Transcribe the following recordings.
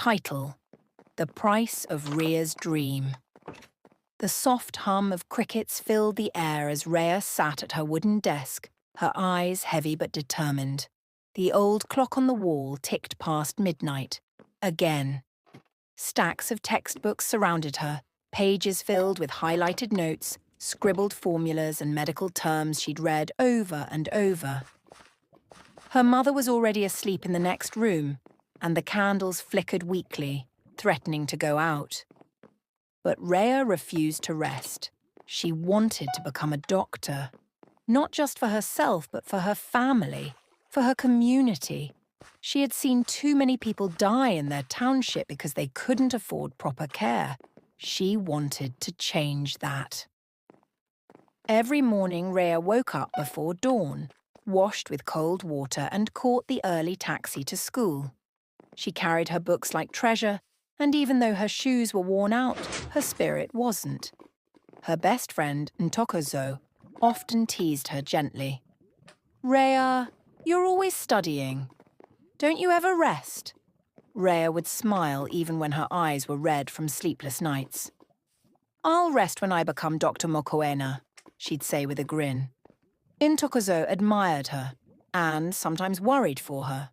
Title: The Price of Rhea's Dream. The soft hum of crickets filled the air as Rhea sat at her wooden desk, her eyes heavy but determined. The old clock on the wall ticked past midnight. Again. Stacks of textbooks surrounded her, pages filled with highlighted notes, scribbled formulas and medical terms she'd read over and over. Her mother was already asleep in the next room, and the candles flickered weakly, threatening to go out. But Rhea refused to rest. She wanted to become a doctor, not just for herself, but for her family, for her community. She had seen too many people die in their township because they couldn't afford proper care. She wanted to change that. Every morning, Rhea woke up before dawn, washed with cold water and caught the early taxi to school. She carried her books like treasure, and even though her shoes were worn out, her spirit wasn't. Her best friend, Ntokozo, often teased her gently. "Rhea, you're always studying. Don't you ever rest?" Rhea would smile even when her eyes were red from sleepless nights. "I'll rest when I become Dr. Mokoena," she'd say with a grin. Ntokozo admired her and sometimes worried for her.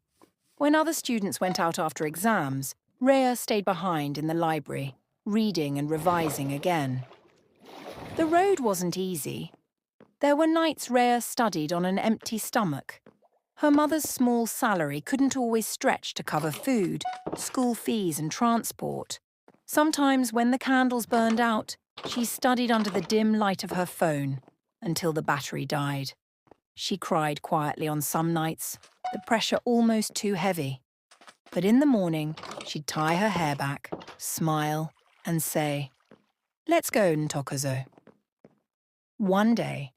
When other students went out after exams, Rhea stayed behind in the library, reading and revising again. The road wasn't easy. There were nights Rhea studied on an empty stomach. Her mother's small salary couldn't always stretch to cover food, school fees and transport. Sometimes when the candles burned out, she studied under the dim light of her phone until the battery died. She cried quietly on some nights, the pressure almost too heavy. But in the morning, she'd tie her hair back, smile, and say, "Let's go, Ntokozo." One day,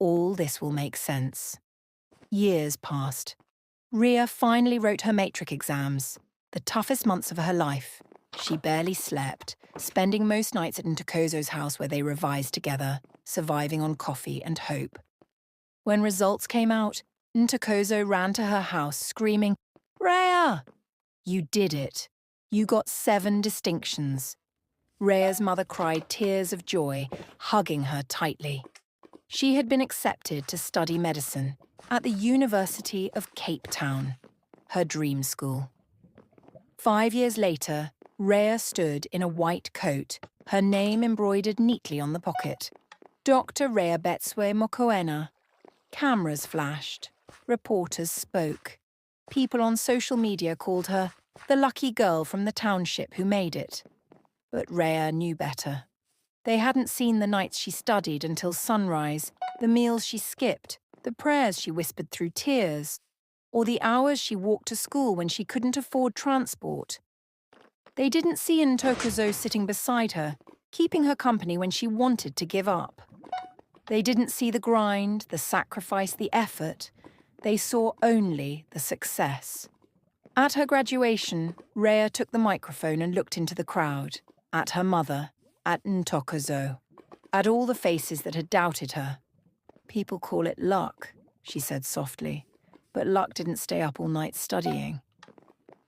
all this will make sense. Years passed. Rhea finally wrote her matric exams, the toughest months of her life. She barely slept, spending most nights at Ntokozo's house where they revised together, surviving on coffee and hope. When results came out, Ntokozo ran to her house screaming, "Rhea! You did it. You got 7 distinctions." Rhea's mother cried tears of joy, hugging her tightly. She had been accepted to study medicine at the University of Cape Town, her dream school. 5 years later, Rhea stood in a white coat, her name embroidered neatly on the pocket. Dr. Rhea Betswe Mokoena. Cameras flashed. Reporters spoke. People on social media called her the lucky girl from the township who made it. But Rhea knew better. They hadn't seen the nights she studied until sunrise, the meals she skipped, the prayers she whispered through tears, or the hours she walked to school when she couldn't afford transport. They didn't see Ntokozo sitting beside her, keeping her company when she wanted to give up. They didn't see the grind, the sacrifice, the effort. They saw only the success. At her graduation, Rhea took the microphone and looked into the crowd, at her mother, at Ntokozo, at all the faces that had doubted her. "People call it luck," she said softly, but luck didn't stay up all night studying.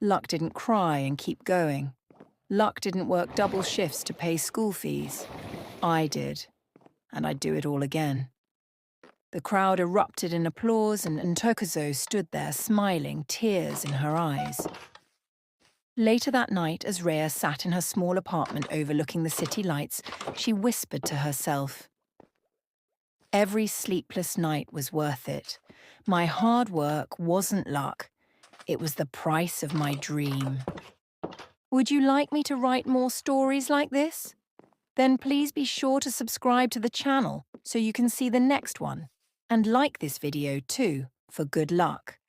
Luck didn't cry and keep going. Luck didn't work double shifts to pay school fees. I did, and I'd do it all again. The crowd erupted in applause and Ntokozo stood there smiling, tears in her eyes. Later that night, as Rhea sat in her small apartment overlooking the city lights, she whispered to herself, "Every sleepless night was worth it. My hard work wasn't luck. It was the price of my dream." Would you like me to write more stories like this? Then please be sure to subscribe to the channel so you can see the next one. And like this video too, for good luck.